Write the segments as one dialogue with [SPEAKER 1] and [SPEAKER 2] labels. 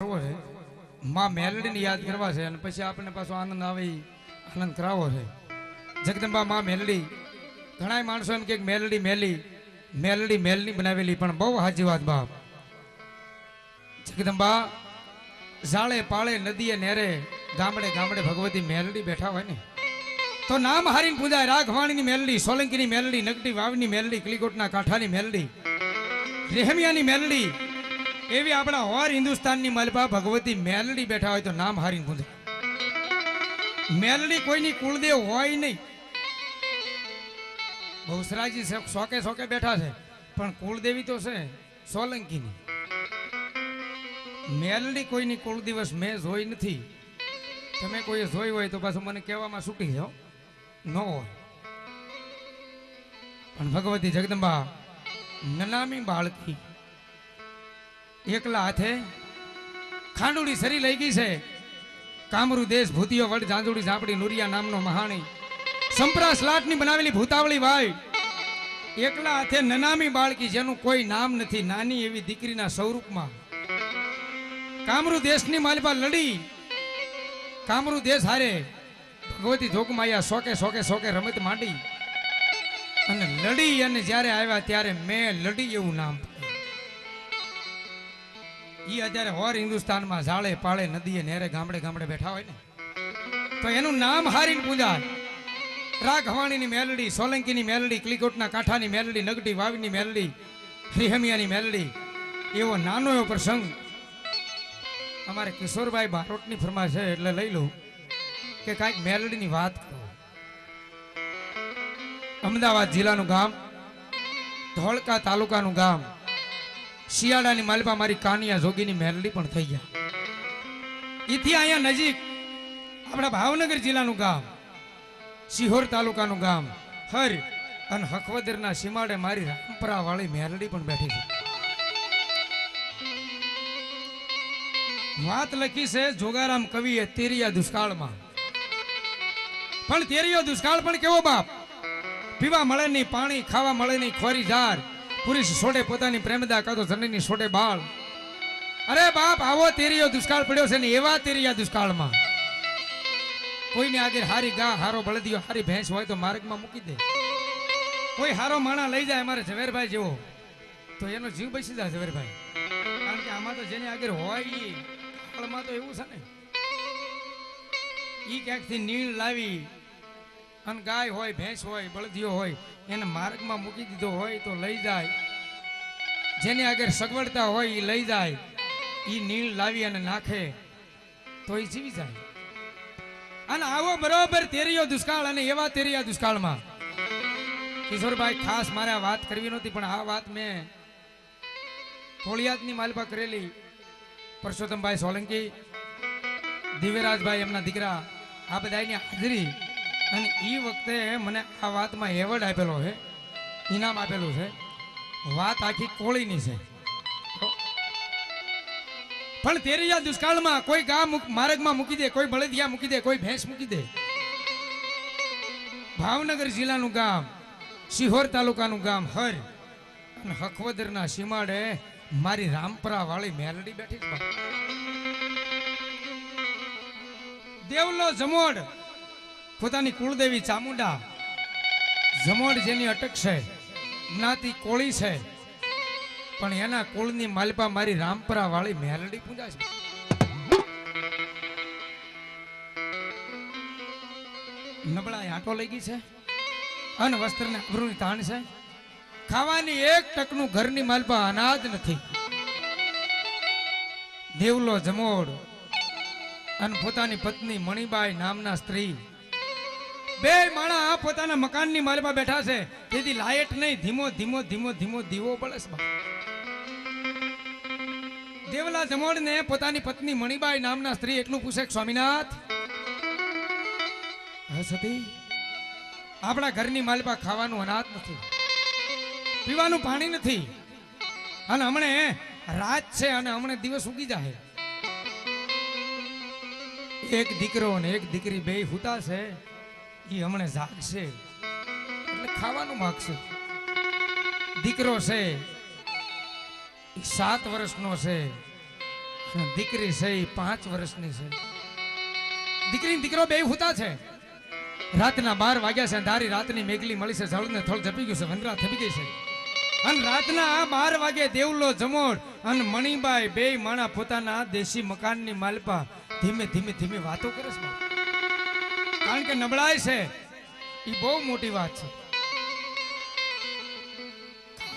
[SPEAKER 1] છે માં મેલડીને યાદ કરવા છે અને પછી આપણને પાછો આનંદ આવે આનંદ કરાવવો છે. જગદંબા માં મેલડી ઘણા માણસો એમ કે મેલડી મેલી મેલડી મેલની બનાવેલી, પણ બહુ સાચી વાત બાપ. જગદંબા ઝાડે પાળે નદીએ નેરે ગામડે ગામડે ભગવતી મેલડી બેઠા હોય ને તો નામ હારીને પૂજાય. રાઘવાણીની મેલડી, સોલંકીની મેલડી, નગટી વાવની મેલડી, કલીકોટના કાંઠાની મેલડી, રેહમિયાની મેલડી, એવી આપણા હોર હિન્દુસ્તાનની માલપા ભગવતી મેલડી બેઠા હોય તો નામ હારીને પૂજાય. મેલડી કોઈની કુળદેવ હોય નહીં. બહુસરાજી શોકે શોકે બેઠા છે પણ કુળદેવી તો છે સોલંકીની. મેલડી કોઈની કુળ દિવસ મેં જોઈ નથી. તમે કોઈ જોઈ હોય તો પાછું મને કહેવામાં છૂટી જાઓ, ન હોય. પણ ભગવતી જગદંબા નનામી બાળકી એકલા હાથે ખાંડુડી સરી લઈ ગઈ છે. કામરૂ દેશ ભૂતિયો વડ જાંજુડી ઝાપડી નુરિયા નામનો મહાણી સંપરા સ્લાટની બનાવેલી ભૂતાવળી ભાઈ એકલા હાથે નનામી બાળકી જેનું કોઈ નામ નથી, નાની એવી દીકરીના સ્વરૂપમાં કામરૂ દેશની માલપા લડી. કામરૂ દેશ હારે ભગવતી જોગમાયા શોકે શોકે શોકે રમત માંડી અને લડી, અને જ્યારે આવ્યા ત્યારે મેં લડી એવું નામ. ઈ અત્યારે હોર હિન્દુસ્તાનમાં ઝાડે પાળે નદીએ નેરે ગામડે ગામડે બેઠા હોય ને તો એનું નામ હારીને પૂજાય. રાઘવાણીની મેલડી, સોલંકીની મેલડી, કલીકોટના કાંઠાની મેલડી, નગટી વાવની મેલડી, રેહમિયાની મેલડી. એવો નાનો એવો પ્રસંગ અમારે કિશોરભાઈ બારોટની ફરમાશ છે એટલે લઈ લઉં કે કાંઈક મેલડીની વાત કરો. અમદાવાદ જિલ્લાનું ગામ, ધોળકા તાલુકાનું ગામ, શિયાળાની માલપા મારી કાનિયા જોગીની મેલડી પણ થઈ ગયા. એથી અહીંયા નજીક આપણા ભાવનગર જિલ્લાનું ગામ, સિહોર તાલુકાનું ગામ હર અને હકવદરના સીમાડે મારી રામપરા વાળી મેલડી પણ બેઠી છે. વાત લખી છે જોગારામ કવિએ તેરિયા દુષ્કાળમાં. પણ તેરિયો દુષ્કાળ પણ કેવો બાપ, પીવા મળે નહીં પાણી, ખાવા મળે નહીં ખોરી ઝાર, પુરુષ છોડે પોતાની પ્રેમદા કાતો જનની છોડે બાળ. અરે બાપ આવો તેરિયો દુષ્કાળ પડ્યો છે ને એવા તેરિયા દુષ્કાળમાં કોઈને આગળ હારી ગા, હારો બળદિયો, હારી ભેંસ હોય તો માર્ગમાં મૂકી દે. કોઈ હારો માણા લઈ જાય અમારે ઝવેરભાઈ જેવો તો એનો જીવ બચી જાય ઝવેરભાઈ. કારણ કે આમાં તો જેને આગળ હોય ઈ કાળમાં તો એવું છે ને, ઈ ક્યાંકથી નીળ લાવી અને ગાય હોય, ભેંસ હોય, બળદિયો હોય એને માર્ગમાં મૂકી દીધો હોય તો લઈ જાય. જેને આગળ સગવડતા હોય એ લઈ જાય, ઈ નીળ લાવી અને નાખે તો એ જીવી જાય. અને આવો બરોબર તેરિયો દુષ્કાળ, અને એવા તેરિયા દુષ્કાળમાં કિશોરભાઈ ખાસ મારે આ વાત કરવી નહોતી પણ આ વાત મેં કોળિયાદની માલપા કરેલી. પરસોત્તમભાઈ સોલંકી, દિવ્યરાજભાઈ એમના દીકરા, આ બધાની હાજરી, અને એ વખતે મને આ વાતમાં એવોર્ડ આપેલો છે, ઇનામ આપેલું છે. વાત આખી કોળીની છે. પણ તેરિયા દુષ્કાળમાં કોઈ ગા માર્ગમાં મૂકી દે, કોઈ બળદિયા મૂકી દે, કોઈ ભેંસ મૂકી દે. ભાવનગર જિલ્લાનું ગામ, સિહોર તાલુકાનું ગામ હર અને હકવદરના સીમાડે મારી રામપરા વાળી મેલડી બેઠી છે. દેવલો જમોડ પોતાની કુળદેવી ચામુંડા, જમોડ જેની અટક છે, જ્ઞાતિ કોળી છે, પણ એના કુળની માલપા મારી રામપરા વાળી મેલડી પૂજા છે. નબળાઈ આંટો લઈ ગઈ છે અને વસ્ત્રને આબરૂની તાણ છે. ખાવાની એક ટકનું ઘરની માલપા અનાજ નથી. દેવલો જમોડ અને પોતાની પત્ની મણિબાઈ નામના સ્ત્રી બે માણા પોતાના મકાનની માલપા બેઠા છે. તેથી લાઈટ નહીં, ધીમો ધીમો ધીમો ધીમો દીવો બળસ. દેવલા જમોડ ને પોતાની પત્ની મણિબાઈ નામના સ્ત્રી એટલું પૂછે, સ્વામિનાથ સતી આપણા ઘરની માલપા ખાવાનું અનાજ નથી, પીવાનું પાણી નથી, અને હમણે રાત છે અને હમણે દિવસ ઉગી જાય. એક દીકરો અને એક દીકરી બે હુતા છે, એ હમણે જાગશે એટલે ખાવાનું માગશે. દીકરો છે 7 વર્ષનો છે દીકરી છે 5 વર્ષની છે. દીકરી ને દીકરો બે હુતા છે. રાતના 12 વાગ્યા છે. ધારી રાતની મેઘલી મળી છે. જળને થળ જપી ગયું છે. વંદરા થપી ગઈ છે. અને રાતના 12 વાગે દેવલો જમોડ અને મણીબાઈ બે માણા પોતાના દેશી મકાનની માલપા ધીમે ધીમે ધીમે વાતો કરે છે. કારણ કે નબળાઈ છે એ બહુ મોટી વાત છે.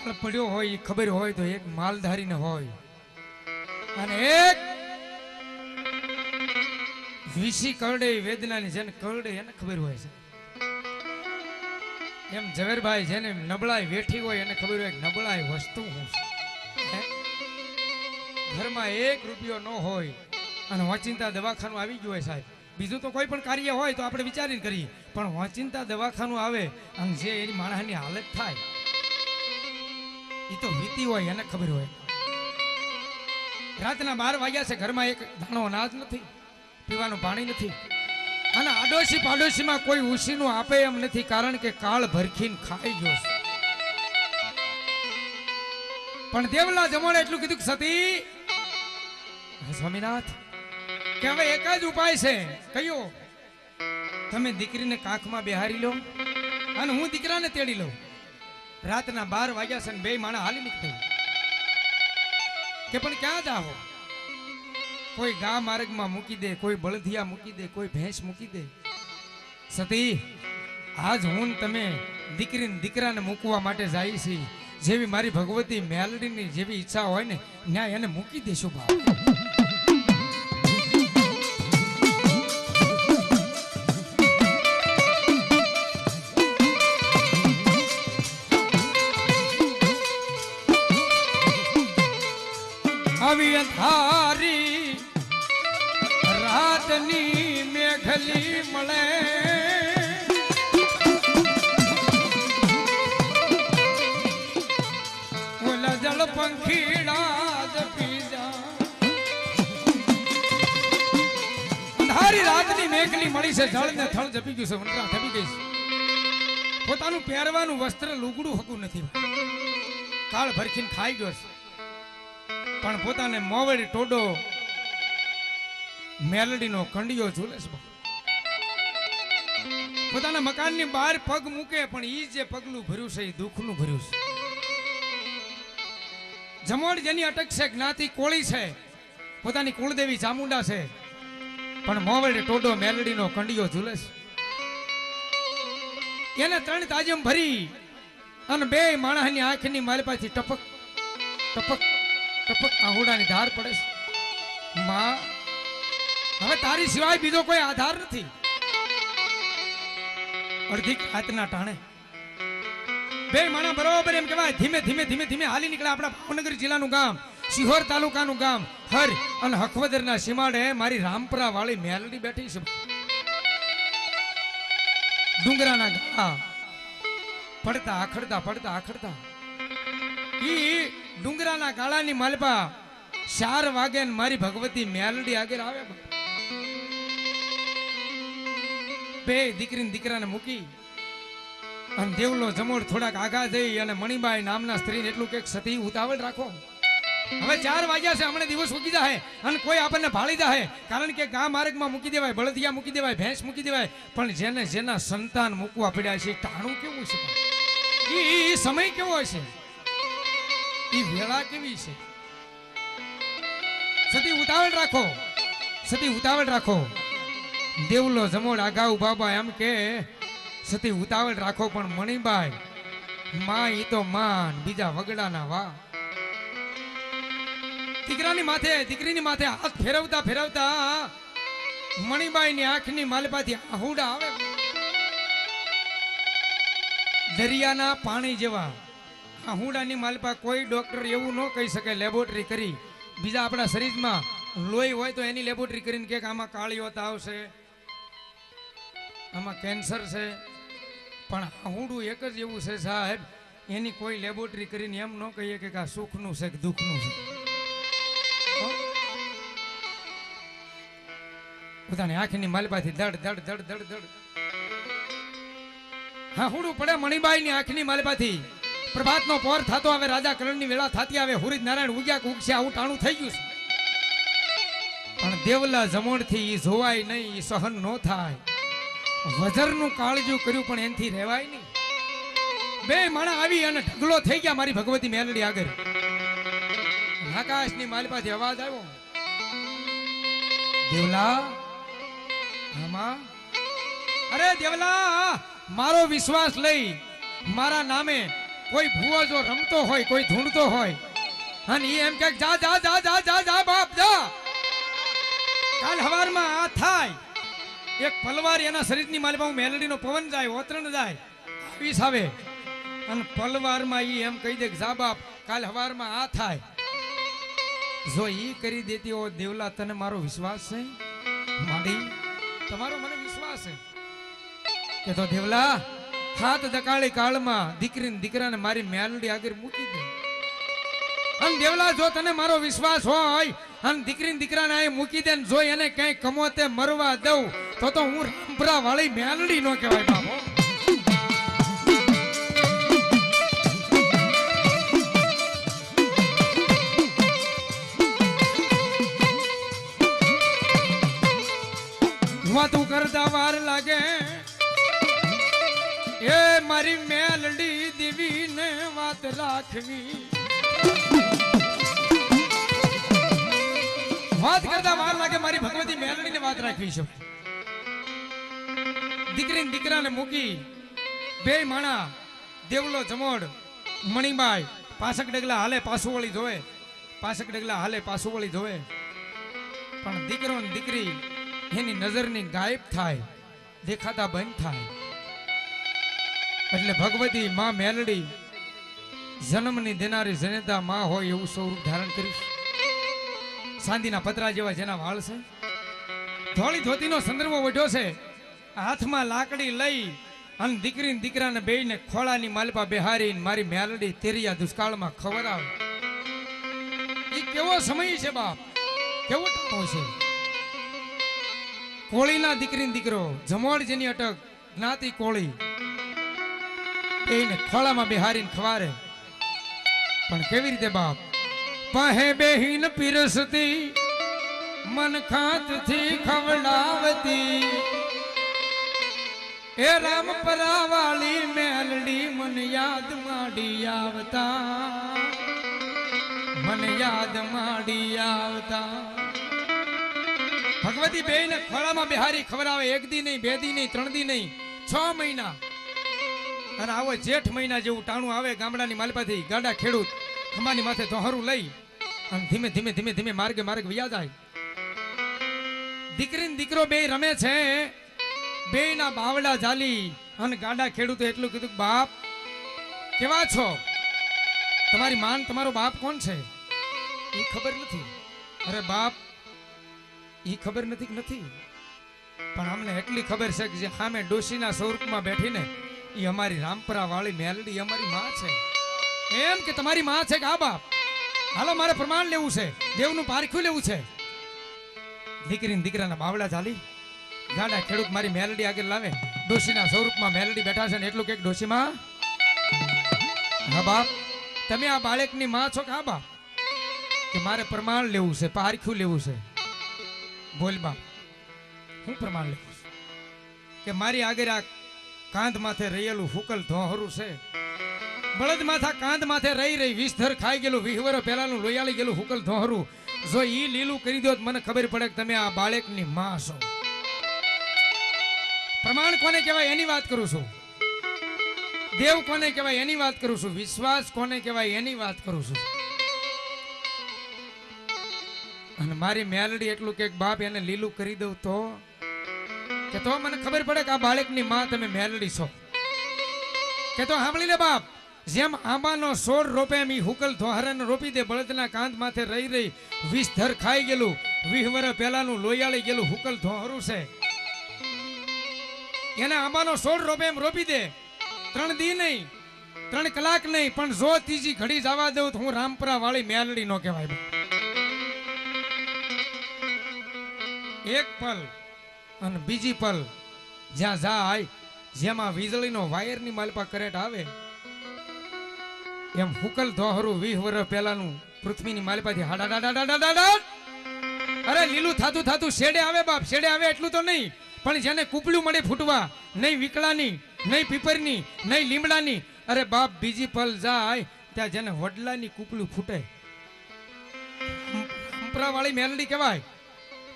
[SPEAKER 1] કાળ પડ્યો હોય એ ખબર હોય તો એક માલધારીને હોય અને એક વિશી કરડે વેદનાની જેને કરડે એને ખબર હોય છે. એમ ઝવેરભાઈ જેને નબળાઈ વેઠી હોય એને ખબર હોય નબળાઈ વસ્તુ શું છે. ઘરમાં 1 રૂપિયો ન હોય અને વાંચિંતા દવાખાનું આવી ગયું હોય સાહેબ, બીજું તો કોઈ પણ કાર્ય હોય તો આપણે વિચારીને કરીએ, પણ વાંચિંતા દવાખાનું આવે અને જે એની માણસની હાલત થાય એ તો વીતી હોય એને ખબર હોય. રાતના 12 વાગ્યા છે. ઘરમાં એક દાણો અનાજ નથી, પીવાનું પાણી નથી અને આડોશી પાડોશીમાં કોઈ ઉશીનું આપે એમ નથી, કારણ કે કાળ ભરખીને ખાઈ ગયો છે. પણ દેવલા જમોણે એટલું કીધું કે સતી સ્વામીનાથ કે હવે એક જ ઉપાય છે. કયો? તમે દીકરીને કાંખમાં બેહારી લો અને હું દીકરાને તેડી લઉં. રાતના 12 વાગ્યા છે ને બે માણા હાલી નીકળ્યું કે પણ ક્યાં જાઓ? કોઈ ગા માર્ગમાં મૂકી દે, કોઈ બળદિયા મૂકી દે, કોઈ ભેંસ મૂકી દે. સતી આજ હું તમે દીકરીને દીકરાને મૂકવા માટે જાય છે. જેવી મારી ભગવતી મેલડીની જેવી ઈચ્છા હોય ને ન્યાય એને મૂકી દેશું બાપ. આવી અંધારી રાતની મેઘલી મળે ઓલા જળ પંખીડા જ પીજા. અંધારી રાતની મેઘલી મળી છે. જળ ને થળ જપી ગયું છે. વંદરા થપી ગઈ છે. પોતાનું પહેરવાનું વસ્ત્ર લુગડું હકું નથી. કાળ ભરખીને ખાઈ ગયો છે. પણ પોતાને મોવડી ટોડો મેલડીનો કંડિયો ઝૂલે છે. પોતાના મકાનની બહાર પગ મૂકે પણ ઈ જે પગલું ભર્યું છે એ દુઃખનું ભર્યું છે. જમોડ જેની અટક છે, જ્ઞાતિ કોળી છે, પોતાની કુળદેવી ચામુંડા છે, પણ મોવડી ટોડો મેલડીનો કંડિયો ઝૂલે છે. એને 3 તાજમ ભરી અને બે માણસની આંખની માલપાથી ટપક ટપક ટપક આહુડાની ધાર પડે છે. માં હવે તારી સિવાય બીજો કોઈ આધાર નથી. અડધી રાતના ટાણે બે માણા બરોબર એમ કહેવાય ધીમે ધીમે ધીમે ધીમે હાલી નીકળે. આપણા ભાવનગર જિલ્લાનું ગામ, સિહોર તાલુકાનું ગામ હર અને હખવદરના સીમાડે મારી રામપરા વાળી મેલડી બેઠી છે. ડુંગરાના ગાળા પડતા આખડતા ઈ ડુંગરાના ગાળાની માલપા 4 વાગે મારી ભગવતી મેલડી આગળ આવે. બે દીકરીને દીકરાને મૂકી અને દેવલો જમોડ થોડાક આગા જઈ અને મણીબાઈ નામના સ્ત્રીને એટલું કે સતી ઉતાવળ રાખો. હવે 4 વાગ્યા છે. હમણાં દિવસ ઉગી જાય અને કોઈ આપણને ભાળી જાય, કારણ કે ગા માર્ગમાં મૂકી દેવાય, બળદિયા મૂકી દેવાય, ભેંસ મૂકી દેવાય, પણ જેને જેના સંતાન મૂકવા પડ્યા છે ટાણું કેવું છે, એ સમય કેવો છે, એ વેળા કેવી છે. સતી ઉતાવળ રાખો, સતી ઉતાવળ રાખો. દેવલો જમોડ આગાઉ બાબા એમ કે સતી ઉતાવળ રાખો, પણ મણીબાઈ માં ઈ તો માન બીજા વગડાના વા. દીકરાની માથે દીકરીની માથે હાથ ફેરવતા ફેરવતા મણીબાઈની આંખની માલપાથી આહુડા આવે. દરિયાના પાણી જેવા આહુડાની માલપા કોઈ ડોક્ટર એવું ન કહી શકે લેબોરેટરી કરી. બીજા આપણા શરીરમાં લોહી હોય તો એની લેબોરેટરી કરીને કે આમાં કાળીઓ તાવ છે, આમાં કેન્સર છે, પણ આહુડું એક જ એવું છે સાહેબ, એની કોઈ લેબોરેટરી કરીને એમ ન કહીએ કે આ સુખનું છે કે દુઃખનું છે. પોતાની આંખની માલપાથી દડ દડ દડ દડ દડ આહુડું પડે મણીબાઈની આંખની માલપાથી. પ્રભાતનો પોર થતો આવે, રાજા કરણની વેળા થતી આવે, હુરિદ નારાયણ ઉગ્યા ઉગશે, આવું ટાણું થઈ ગયું છે. દેવલા જમોણથી ઈ જોવાય નહીં, ઈ સહન ન થાય. વજરનું કાળજું કર્યું પણ એનથી રહેવાય નહીં. બે માણા આવી અને ઢગલો થઈ ગયા મારી ભગવતી મેલડી આગળ. આકાશની માલપાથી અવાજ આવ્યો, દેવલા આમાં, અરે દેવલા, મારો વિશ્વાસ લઈ મારા નામે કોઈ ભૂવો જો રમતો હોય, કોઈ ધૂણતો હોય અને ઈ એમ કે જા જા જા જા જા જા બાપ જા, કાલ હવારમાં આ થાય. એક પલવાર એના શરીરની માલમાં મેલડીનો પવન જાય, ઓતરણ જાય, વિષ આવે અને પલવારમાં ઈ એમ કહી દે કે જા બાપ, કાલ હવારમાં આ થાય. જો ઈ કરી દેતી હો દેવલા, તને મારો વિશ્વાસ છે? માડી તમારો મને વિશ્વાસ છે કે તો દેવલા હાથ દકાળી કાળમાં દીકરીને દીકરાને મારી મેલડી આગળ મૂકી દે. અને દેવલા જો તને મારો વિશ્વાસ હોય અને દીકરીને દીકરાને આ મૂકી દે, જો એને કઈ કમોતે મરવા દઉં તો હું રામપરા વાળી મેલડી નો કહેવાય બાપો. વાતું કરતા વાર લાગે એ મારી મેલડી દેવી ને વાત રાખવી. વાત કરતા વાર લાગે મારી ભગવતી મેલડી ને વાત રાખવી છે. દીકરી ને દીકરાને મૂકી બે માણા દેવલો જમોડ મણીબાઈ પાસક ડગલા હાલે પાછું વળી જોવે, પાસક ડગલા હાલે પાછું વળી જોવે, પણ દીકરો ને દીકરી એની નજરની ગાયબ થાય, દેખાતા બંધ થાય. એટલે ભગવતી માં મેલડી જન્મની દેનારી જનેતા માં હોય એવું સ્વરૂપ ધારણ કરીશ. ચાંદીના પતરા જેવા જેના વાળ છે, ધોળી ધોતીનો સંદર્ભ ઓઢ્યો છે, હાથમાં લાકડી લઈ અને દીકરી દીકરાને બેયને ખોળાની માલપા બેહારી મારી મેલડી તેરિયા દુષ્કાળમાં ખવડાવે. એ કેવો સમય છે બાપ, કેવો ટાણો છે. કોળીના દીકરી દીકરો જમોડ જેની અટક જ્ઞાતિ કોળી એને ખોળામાં બેહારીને ખવારે. પણ કેવી રીતે બાપ? પહે બેહીન પીરસતી મન ખાતથી ખવડાવતી, એ રામપરા વાળી મેલડી મન યાદ માડી આવતા, મન યાદ માડી આવતા. ભગવતી બેને ખોળામાં બેહારી ખવડાવે. એક દી નહીં, બે દી નહીં, ત્રણ દી નહીં, 6 મહિના. અને આવો જેઠ મહિના જેવું ટાણું આવે ગામડાની માલપાથી ગાડા ખેડૂત ખંભાની માથે ધોહરું લઈ અને ધીમે ધીમે ધીમે ધીમે માર્ગે માર્ગે વયા જાય. દીકરી ને દીકરો બે રમે છે, બે ના બાવડા જાલી અને ગાડા ખેડૂતો એટલું કીધું, બાપ કેવા છો? તમારી માન તમારો બાપ કોણ છે? એ ખબર નથી. અરે બાપ ઈ ખબર નથી, પણ અમને એટલી ખબર છે કે જે સામે ડોશીના સ્વરૂપમાં બેઠીને ઈ અમારી રામપરા વાળી મેલડી અમારી માં છે. એમ કે તમારી માં છે કે આ બાપ? હાલો મારે પ્રમાણ લેવું છે, દેવનું પારખું લેવું છે. દીકરીને દીકરાના બાવડા ચાલી ગાડા ખેડૂત મારી મેલડી આગળ લાવે. ડોશીના સ્વરૂપમાં મેલડી બેઠા છે ને એટલું કે ડોશીમાં, હા બાપ તમે આ બાળકની માં છો કે આ બાપ? કે મારે પ્રમાણ લેવું છે, પારખું લેવું છે. બોલ બાપ હું પ્રમાણ લેવું છું કે મારી આગળ આ કાંધ માથે રહેલું હુકલ ધોહરું છે, બળદ માથા કાંધ માથે રહી 20 ધર ખાઈ ગયેલું 20 વર્ષ પહેલાનું લોયાળી ગયેલું હુકલ ધોહરું, જો ઈ લીલું કરી દો મને ખબર પડે કે તમે આ બાળકની માં છો. પ્રમાણ કોને કહેવાય એની વાત કરું છું, દેવ કોને કહેવાય એની વાત કરું છું, વિશ્વાસ કોને કહેવાય એની વાત કરું છું. અને મારી મેલડી એટલું કે બાપ એને લીલું કરી દઉં તો કે તો મને ખબર પડે કે આ બાળકની માં તમે મેલડી છો. કે તો સાંભળી લે બાપ, જેમ આંબાનો 16 રોપે એમ ઈ હુકલ ધોહરાને રોપી દે. બળદના કાંધ માથે રહી 20 ધર ખાઈ ગયેલું 20 વર્ષ પહેલાનું લોયાળી ગયેલું હુકલ ધોહરું છે, એને આંબાનો 16 રોપે એમ રોપી દે. 3 દી નહીં, 3 કલાક નહીં, પણ જો ત્રીજી ઘડી જવા દઉં તો હું રામપરા વાળી મેલડી નો કહેવાય. એક પલ અને બીજી પલ જ્યાં જાય, જેમાં વીજળીનો વાયરની માલપા કરેટ આવે, એમ હુકલ ધોહરું 20 વર્ષ પહેલાનું પૃથ્વીની માલપાથી હાડા અરે લીલું થાતું થાતું શેડે આવે બાપ, શેડે આવે એટલું તો નહીં, પણ જેને કૂપલું મળે ફૂટવા, નહીં વિકળાની, નહીં પીપરની, નહીં લીમડાની, અરે બાપ બીજી પલ જાય ત્યાં જેને વડલાની કૂપલું ફૂટે, વાળી મેલડી કહેવાય,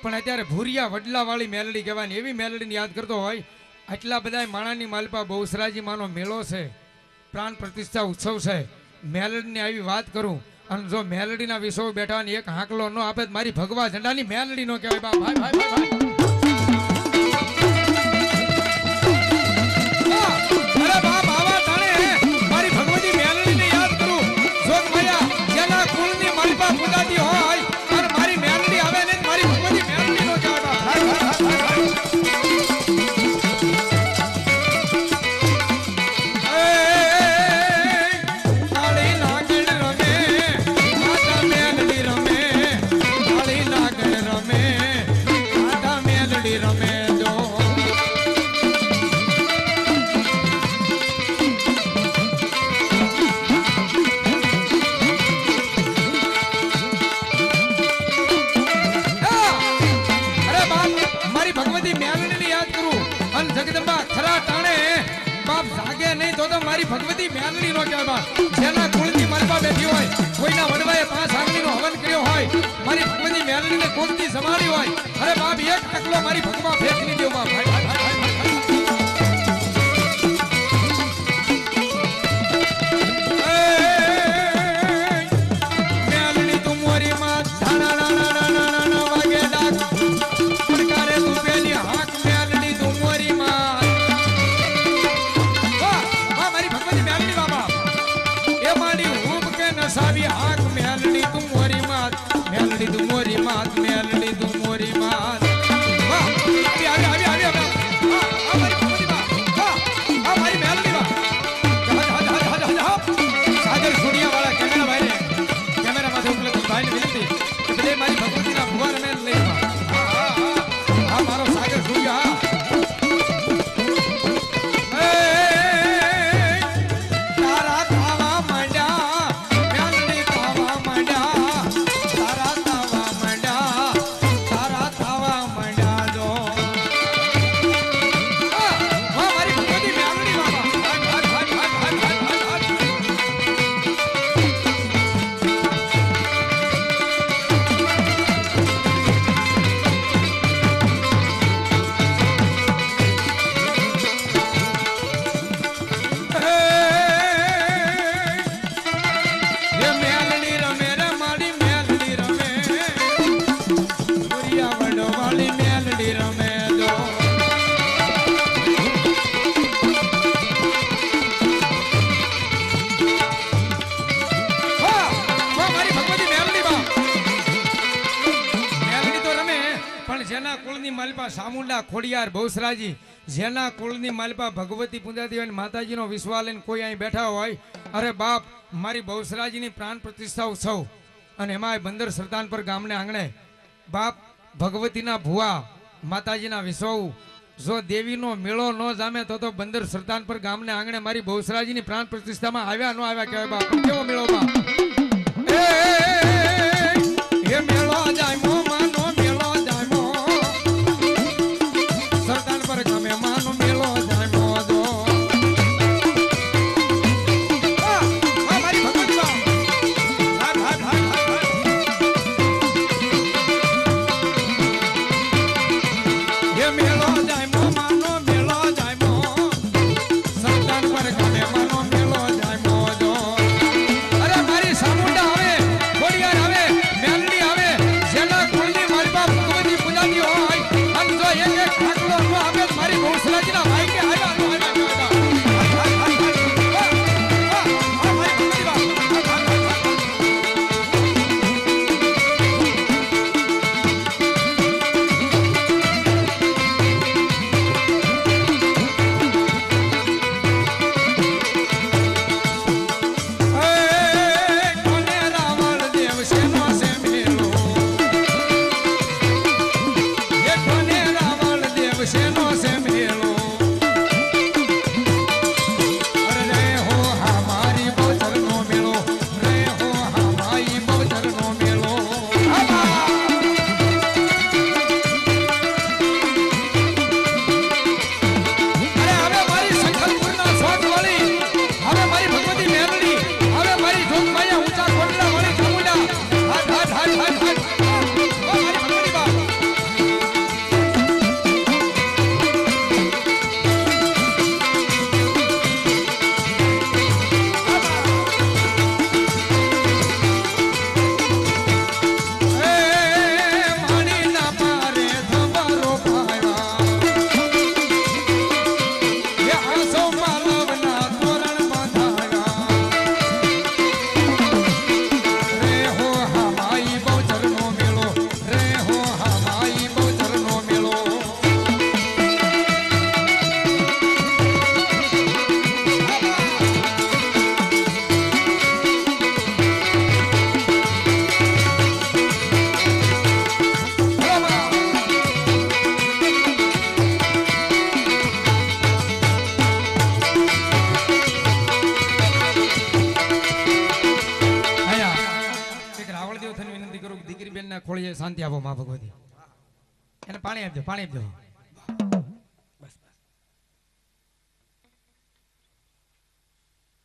[SPEAKER 1] પણ અત્યારે ભૂરિયા વડલા વાળી મેલડી કહેવાય. એવી મેલડીને યાદ કરતો હોય. આટલા બધા માણાની માલપા બહુસરાજી માનો મેળો છે, પ્રાણ પ્રતિષ્ઠા ઉત્સવ છે, મેલડીની આવી વાત કરું અને જો મેલડીના વિષયો બેઠા એક હાંકલો ન આપે મારી ભગવા ઝંડાની મેલડી નો કહેવાય. બા ભાઈ ભાઈ ભાઈ અરે બા બાવા તાણે મારી ભગવતી મેલડીને યાદ કરું. જોગ માયા જેના કુળની માલપા પૂજાતી હોય અને મારી મેલડી આવે ને મારી ભગવતી મેલડી નો કહેવાય. જગદંબા ખરા ટાણે બાપ જાગે નહીં તો મારી ભગવતી મેલડી નો કહેવાય. જેના કુળની માલપા બેઠી હોય, કોઈના વડવાએ 5 આંગળીનો હવન કર્યો હોય, મારી ભગવતી મેલડીને કોકથી સમારી હોય, અરે બાપ એક ટકલો મારી ભગવા ફેંકી દેવો બાપ. ભાઈ ભાઈ ભાઈ મેલડી તું મોરી માં ધાણા ના વાગે ડાક પડકારે તું પેલી હાક મેલડી તું મોરી સાવી હાક મેલડી તું મોરી માત, મેલડી તું મોરી માત, મેલડી તું મોરી માત. વાહ આવી આવી આવી આવી આ મારી ભગવતી બા, વાહ આ મારી મેલડી બા. સાગર સુડિયા વાળા કેમેરા ભાઈને, કેમેરા માંથી ઉપલબ્ધ ભાઈને વિનંતી કે ભલે મારી ભગવતીના ભુવાને મેલ લઈ આ મારો સાગર સુડિયા. જેના કુળની માલપા સામુંડા ખોડિયાર બહુસરાજી, જેના કુળની માલપા ભગવતી પૂજાતી હોય, માતાજીનો વિશ્વાસ લઈને કોઈ અહીં બેઠા હોય, અરે બાપ મારી બહુસરાજીની પ્રાણ પ્રતિષ્ઠા ઉત્સવ અને એમાં બંદર સરદાનપર ગામને આંગણે બાપ ભગવતીના ભુવા માતાજીના વિશ્વ જો દેવીનો મેળો ન જામે તો બંદર સરદાનપર ગામને આંગણે મારી બહુસરાજીની પ્રાણ પ્રતિષ્ઠામાં આવ્યા ન આવ્યા કહેવાય બાપ. કેવો મેળો બાપ, એ મેળો જાય મારી દેવતાને વિનંતી કરું કે દીકરી બેનના ખોળીએ શાંતિ આપો માં ભગવતી એને પાણી આપજો